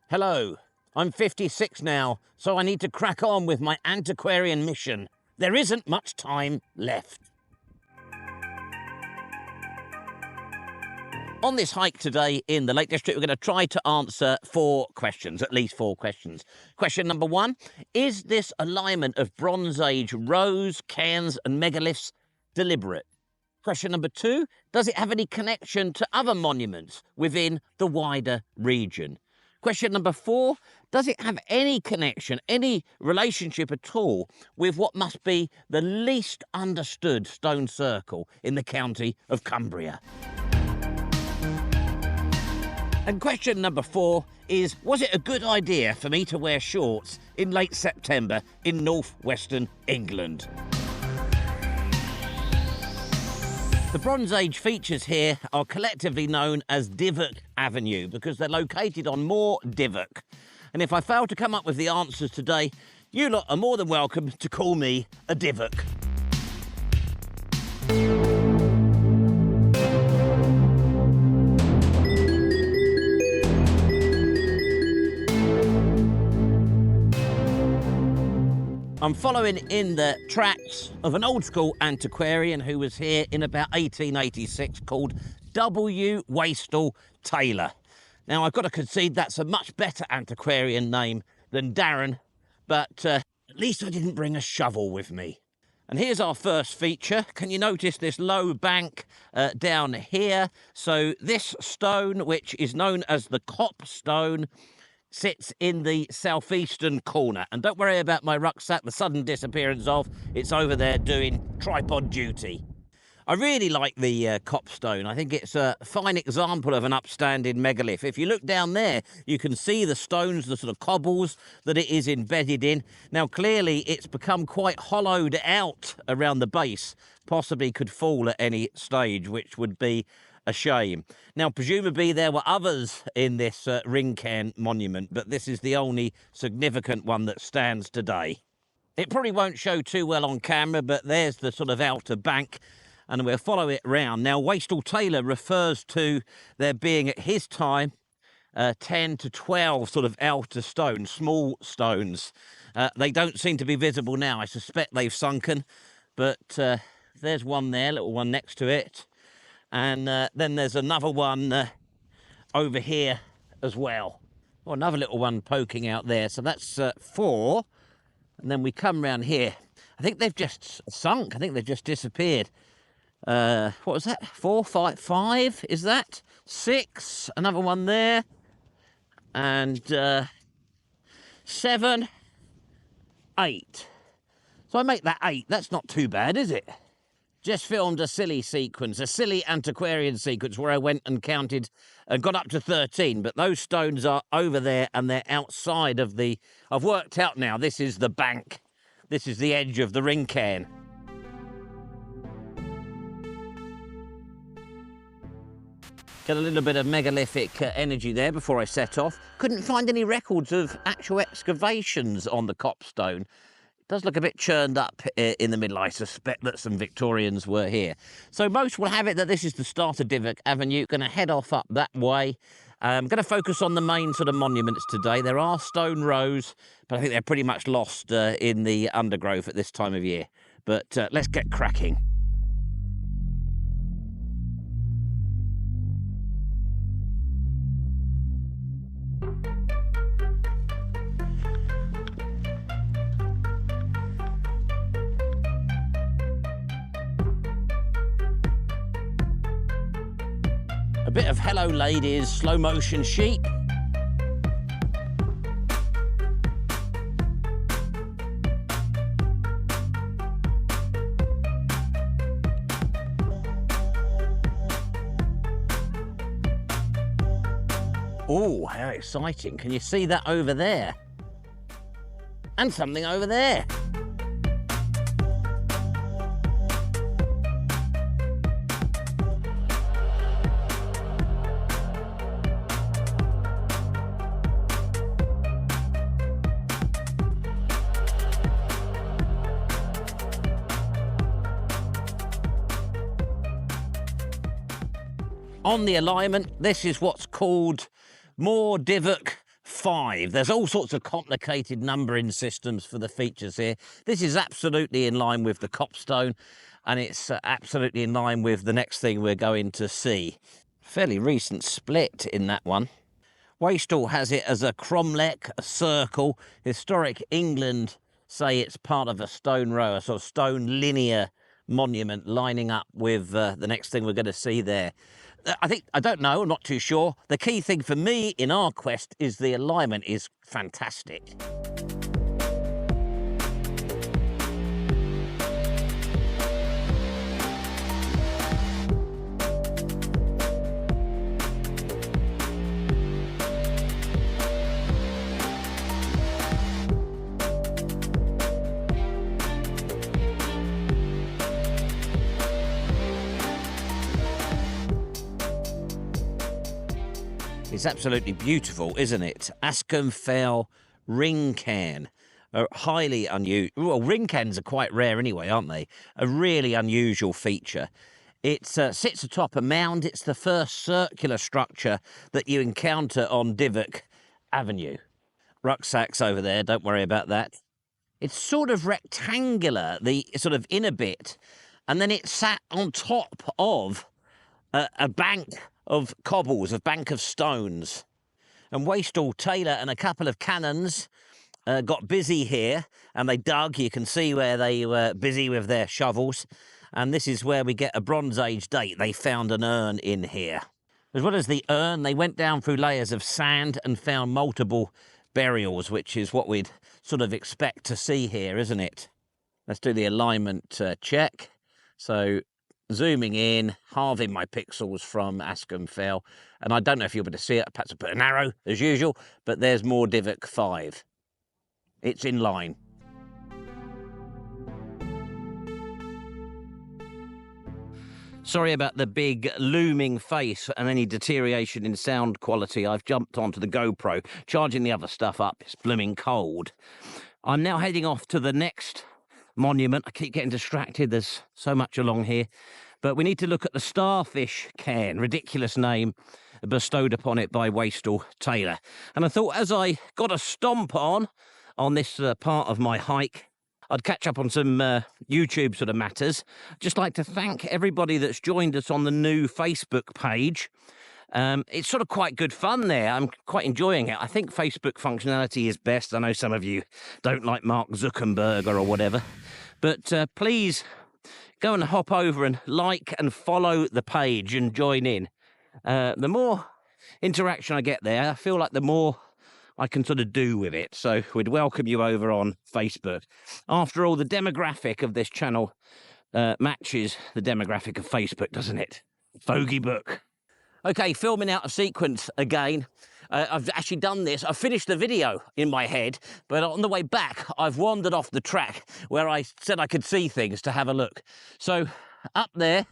Hello, I'm 56 now, so I need to crack on with my antiquarian mission. There isn't much time left. On this hike today in the Lake District, we're going to try to answer 4 questions, at least 4 questions. Question number 1, is this alignment of Bronze Age rows, cairns and megaliths deliberate? Question number 2, does it have any connection to other monuments within the wider region? Question number 4, does it have any connection, any relationship at all with what must be the least understood stone circle in the county of Cumbria? And question number 4 is, was it a good idea for me to wear shorts in late September in northwestern England? The Bronze Age features here are collectively known as Divock Avenue because they're located on Moor Divock. And if I fail to come up with the answers today, you lot are more than welcome to call me a Divock. I'm following in the tracks of an old school antiquarian who was here in about 1886 called Waistell Taylor. Now, I've got to concede that's a much better antiquarian name than Darren, but at least I didn't bring a shovel with me. And here's our first feature. Can you notice this low bank down here? So this stone, which is known as the Cop stone, sits in the southeastern corner. And don't worry about my rucksack, the sudden disappearance of. It's over there doing tripod duty. I really like the copstone. I think it's a fine example of an upstanding megalith. If you look down there, you can see the stones, the sort of cobbles that it is embedded in. Now, clearly, it's become quite hollowed out around the base, possibly could fall at any stage, which would be a shame. Now, presumably there were others in this ring cairn monument, but this is the only significant one that stands today. It probably won't show too well on camera, but there's the sort of outer bank, and we'll follow it round. Now, Waistell Taylor refers to there being at his time 10 to 12 sort of outer stones, small stones. They don't seem to be visible now. I suspect they've sunken, but there's one there, little one next to it. And then there's another one over here as well. Or another little one poking out there. So that's 4. And then we come round here. I think they've just sunk. I think they've just disappeared. What was that? 4, 5, is that? 6. Another one there. And 7, 8. So I make that 8. That's not too bad, is it? Just filmed a silly sequence, a silly antiquarian sequence where I went and counted and got up to 13. But those stones are over there and they're outside of the... I've worked out now, this is the bank. This is the edge of the ring cairn. Get a little bit of megalithic energy there before I set off. Couldn't find any records of actual excavations on the copstone. Does look a bit churned up in the middle. I suspect that some Victorians were here. So most will have it that this is the start of Divock Avenue. Going to head off up that way. I'm going to focus on the main sort of monuments today. There are stone rows, but I think they're pretty much lost in the undergrowth at this time of year. But let's get cracking. A bit of Hello Ladies slow motion sheep. Oh, how exciting. Can you see that over there? And something over there. On the alignment, this is what's called Moor Divock 5. There's all sorts of complicated numbering systems for the features here. This is absolutely in line with the copstone, and it's absolutely in line with the next thing we're going to see. Fairly recent split in that one. Waistell has it as a cromlech, a circle. Historic England say it's part of a stone row, a sort of stone linear monument lining up with the next thing we're going to see there. I don't know, I'm not too sure. The key thing for me in our quest is the alignment is fantastic. It's absolutely beautiful, isn't it? Ascomfell ring cairn, a highly unusual. Well, ring cairns are quite rare anyway, aren't they? A really unusual feature. It sits atop a mound. It's the first circular structure that you encounter on Divock Avenue. Rucksacks over there, don't worry about that. It's sort of rectangular, the sort of inner bit, and then it sat on top of a bank of cobbles, a bank of stones. And Waistell Taylor and a couple of cannons got busy here, and they dug. You can see where they were busy with their shovels. And this is where we get a Bronze Age date. They found an urn in here. As well as the urn, they went down through layers of sand and found multiple burials, which is what we'd sort of expect to see here, isn't it? Let's do the alignment check. So zooming in, halving my pixels from Ascomfell, and I don't know if you'll be able to see it. Perhaps I'll put an arrow as usual, but there's Moor Divock 5. It's in line. Sorry about the big looming face and any deterioration in sound quality. I've jumped onto the GoPro, charging the other stuff up. It's blooming cold. I'm now heading off to the next monument. I keep getting distracted. There's so much along here. But we need to look at the Starfish Can, ridiculous name bestowed upon it by Waistell Taylor. And I thought as I got a stomp on this part of my hike, I'd catch up on some YouTube sort of matters. Just like to thank everybody that's joined us on the new Facebook page. It's sort of quite good fun there. I'm quite enjoying it. I think Facebook functionality is best. I know some of you don't like Mark Zuckerberg or whatever. But please go and hop over and like and follow the page and join in. The more interaction I get there, I feel like the more I can sort of do with it. So we'd welcome you over on Facebook. After all, the demographic of this channel matches the demographic of Facebook, doesn't it? Fogey book. Okay, filming out of sequence again. I've actually done this. I've finished the video in my head, but on the way back, I've wandered off the track where I said I could see things to have a look. So up there,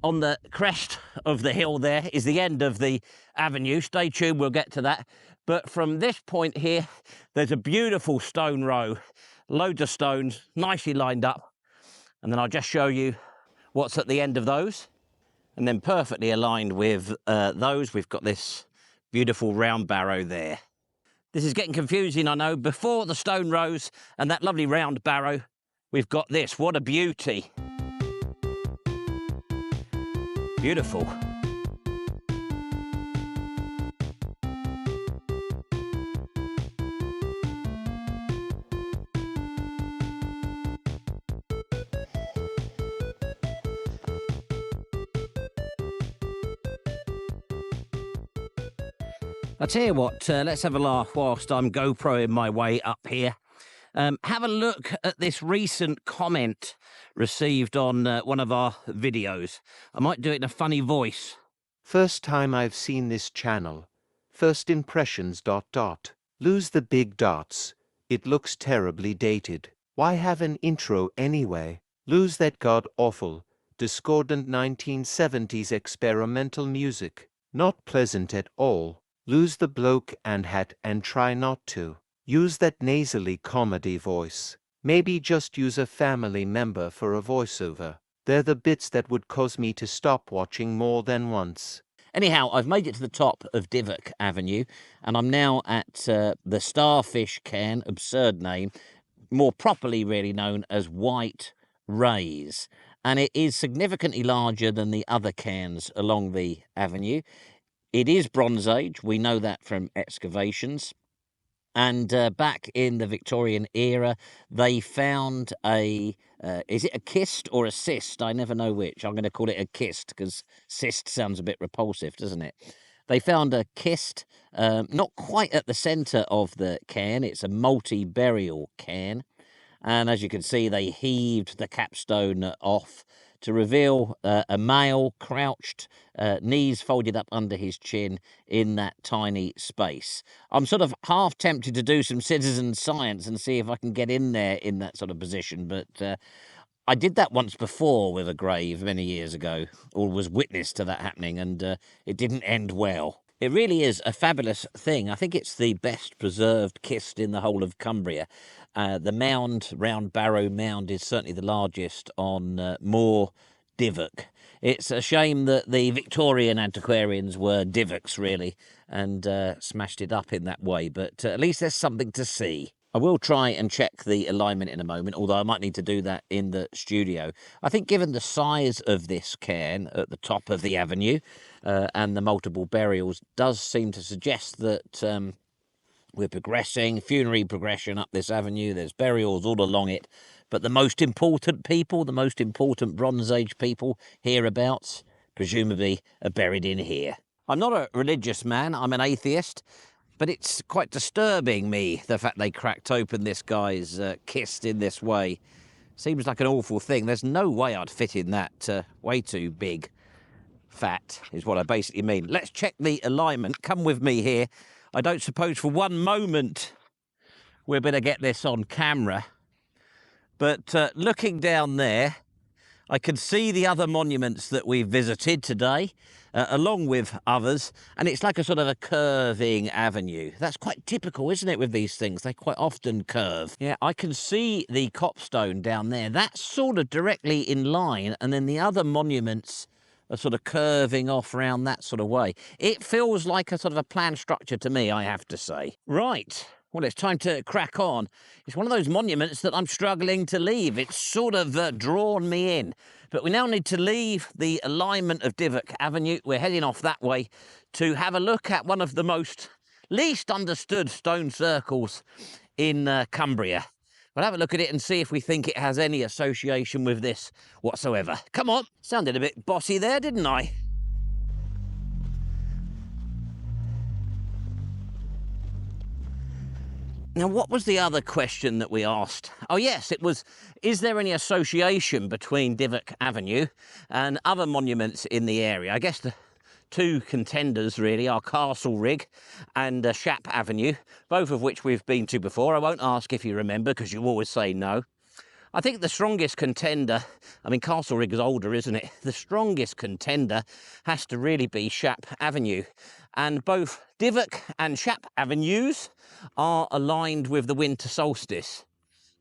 on the crest of the hill there, is the end of the avenue. Stay tuned, we'll get to that. But from this point here, there's a beautiful stone row, loads of stones, nicely lined up. And then I'll just show you what's at the end of those. And then perfectly aligned with those, we've got this beautiful round barrow there. This is getting confusing, I know. Before the stone rows and that lovely round barrow, we've got this. What a beauty. Beautiful. I tell you what, let's have a laugh whilst I'm GoProing my way up here. Have a look at this recent comment received on one of our videos. I might do it in a funny voice. First time I've seen this channel. First impressions ... Lose the big dots. It looks terribly dated. Why have an intro anyway? Lose that god-awful, discordant 1970s experimental music. Not pleasant at all. Lose the bloke and hat and try not to. Use that nasally comedy voice. Maybe just use a family member for a voiceover. They're the bits that would cause me to stop watching more than once. Anyhow, I've made it to the top of Divock Avenue, and I'm now at the Starfish Can, absurd name, more properly really known as White Rays. And it is significantly larger than the other cairns along the avenue. It is Bronze Age, we know that from excavations. And back in the Victorian era, they found is it a kist or a cist? I never know which. I'm going to call it a kist because cist sounds a bit repulsive, doesn't it? They found a kist, not quite at the centre of the cairn. It's a multi-burial cairn. And as you can see, they heaved the capstone off to reveal a male crouched, knees folded up under his chin in that tiny space. I'm sort of half tempted to do some citizen science and see if I can get in there in that sort of position, but I did that once before with a grave many years ago, or was witness to that happening, and it didn't end well. It really is a fabulous thing. I think it's the best preserved kist in the whole of Cumbria. The mound, Round Barrow Mound, is certainly the largest on Moor Divock. It's a shame that the Victorian antiquarians were Divocks, really, and smashed it up in that way, but at least there's something to see. I will try and check the alignment in a moment, although I might need to do that in the studio. I think given the size of this cairn at the top of the avenue and the multiple burials, does seem to suggest that we're progressing, funerary progression up this avenue. There's burials all along it. But the most important people, the most important Bronze Age people hereabouts, presumably are buried in here. I'm not a religious man, I'm an atheist. But it's quite disturbing me, the fact they cracked open this guy's kist in this way. Seems like an awful thing. There's no way I'd fit in that. Way too big. Fat is what I basically mean. Let's check the alignment. Come with me here. I don't suppose for one moment we're going to get this on camera. But looking down there, I can see the other monuments that we've visited today, along with others, and it's like a sort of a curving avenue. That's quite typical, isn't it, with these things? They quite often curve. Yeah, I can see the copstone down there. That's sort of directly in line, and then the other monuments are sort of curving off round that sort of way. It feels like a sort of a planned structure to me, I have to say. Right. Well, it's time to crack on. It's one of those monuments that I'm struggling to leave. It's sort of drawn me in. But we now need to leave the alignment of Divock Avenue. We're heading off that way to have a look at one of the most least understood stone circles in Cumbria. We'll have a look at it and see if we think it has any association with this whatsoever. Come on. Sounded a bit bossy there, didn't I? Now, what was the other question that we asked? Oh, yes, it was, is there any association between Divock Avenue and other monuments in the area? I guess the two contenders, really, are Castle Rig and Shap Avenue, both of which we've been to before. I won't ask if you remember, because you always say no. I think the strongest contender, I mean, Castle Rig is older, isn't it? The strongest contender has to really be Shap Avenue. And both Divock and Shap Avenues are aligned with the winter solstice.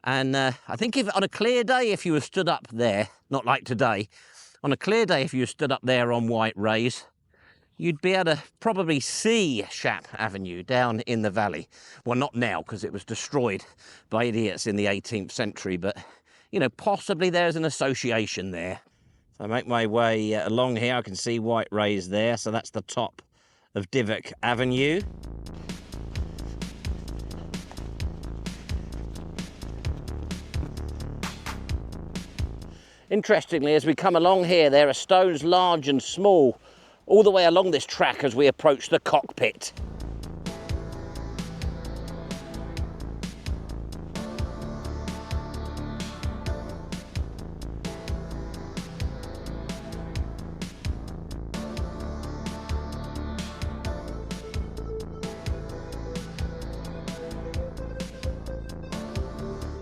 And I think if on a clear day, if you were stood up there, not like today, on a clear day, if you were stood up there on White Rays, you'd be able to probably see Shap Avenue down in the valley. Well, not now, because it was destroyed by idiots in the 18th century, but, you know, possibly there's an association there. So I make my way along here. I can see White Rays there, so that's the top of Divock Avenue. Interestingly, as we come along here, there are stones large and small all the way along this track as we approach the Cockpit.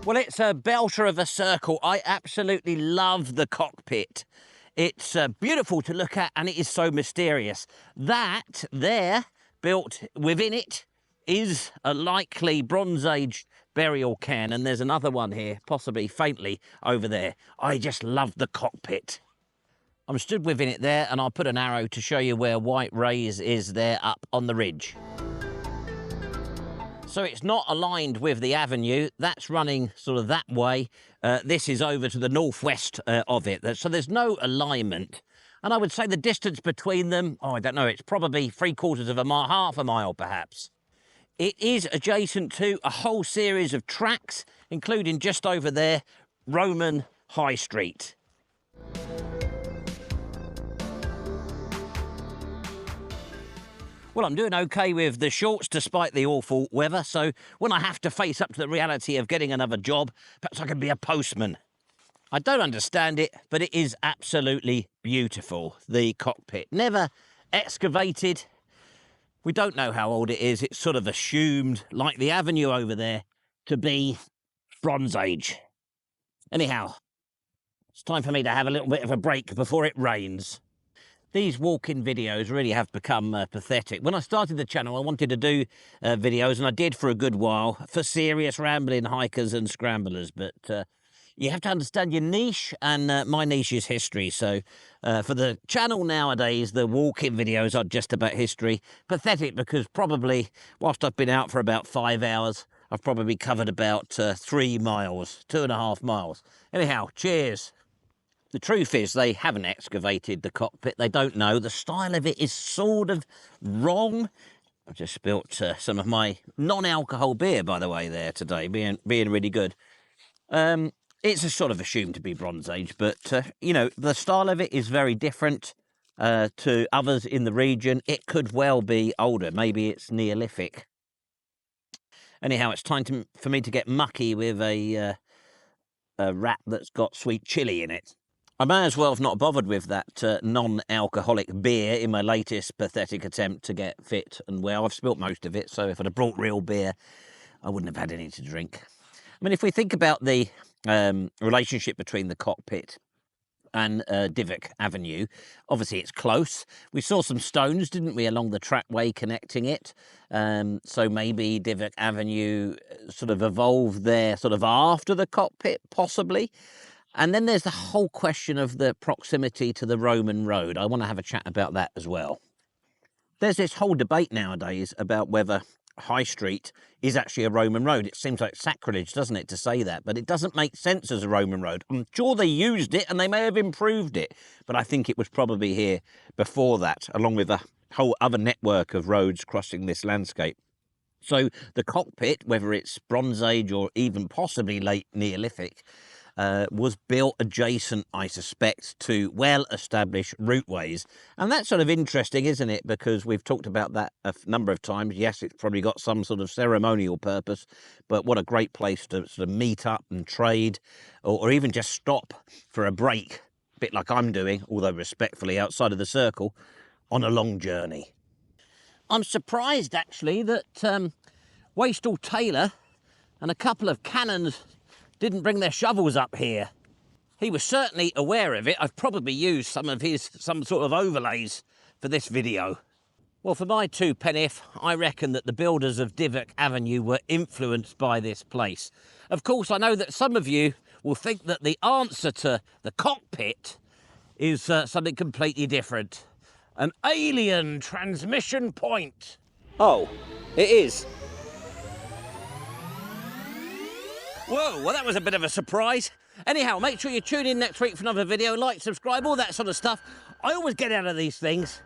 Well, it's a belter of a circle. I absolutely love the Cockpit. It's beautiful to look at, and it is so mysterious. That there, built within it, is a likely Bronze Age burial cairn, and there's another one here, possibly faintly over there. I just love the Cockpit. I'm stood within it there, and I'll put an arrow to show you where White Rays is there up on the ridge. So it's not aligned with the avenue. That's running sort of that way. This is over to the northwest of it. So there's no alignment. And I would say the distance between them, oh, I don't know, it's probably 3/4 of a mile, half a mile perhaps. It is adjacent to a whole series of tracks, including just over there, Roman High Street. Well, I'm doing okay with the shorts despite the awful weather, so when I have to face up to the reality of getting another job, perhaps I can be a postman. I don't understand it, but it is absolutely beautiful, the cockpit. Never excavated. We don't know how old it is. It's sort of assumed, like the avenue over there, to be Bronze Age. Anyhow, it's time for me to have a little bit of a break before it rains. These walk-in videos really have become pathetic. When I started the channel, I wanted to do videos, and I did for a good while, for serious rambling hikers and scramblers. But you have to understand your niche, and my niche is history. So for the channel nowadays, the walk-in videos are just about history. Pathetic because probably, whilst I've been out for about 5 hours, I've probably covered about 3 miles, 2.5 miles. Anyhow, cheers. The truth is they haven't excavated the cockpit. They don't know. The style of it is sort of wrong. I've just spilt some of my non-alcohol beer, by the way, there today, being really good. It's a sort of assumed to be Bronze Age, but, you know, the style of it is very different to others in the region. It could well be older. Maybe it's Neolithic. Anyhow, it's time for me to get mucky with a wrap that's got sweet chilli in it. I may as well have not bothered with that non-alcoholic beer in my latest pathetic attempt to get fit and well. I've spilt most of it, so if I'd have brought real beer, I wouldn't have had any to drink. I mean, if we think about the relationship between the cockpit and Divock Avenue, obviously it's close. We saw some stones, didn't we, along the trackway connecting it. So maybe Divock Avenue sort of evolved there sort of after the cockpit, possibly. And then there's the whole question of the proximity to the Roman road. I want to have a chat about that as well. There's this whole debate nowadays about whether High Street is actually a Roman road. It seems like sacrilege, doesn't it, to say that, but it doesn't make sense as a Roman road. I'm sure they used it and they may have improved it, but I think it was probably here before that, along with a whole other network of roads crossing this landscape. So the cockpit, whether it's Bronze Age or even possibly late Neolithic, was built adjacent, I suspect, to well-established routeways. And that's sort of interesting, isn't it? Because we've talked about that a number of times. Yes, it's probably got some sort of ceremonial purpose, but what a great place to sort of meet up and trade, or even just stop for a break, a bit like I'm doing, although respectfully outside of the circle, on a long journey. I'm surprised, actually, that Waistell Taylor and a couple of cannons didn't bring their shovels up here. He was certainly aware of it. I've probably used some sort of overlays for this video. Well, for my 2 penn'orth, I reckon that the builders of Divock Avenue were influenced by this place. Of course, I know that some of you will think that the answer to the cockpit is something completely different. An alien transmission point. Oh, it is. Whoa, well, that was a bit of a surprise. Anyhow, make sure you tune in next week for another video, like, subscribe, all that sort of stuff. I always get out of these things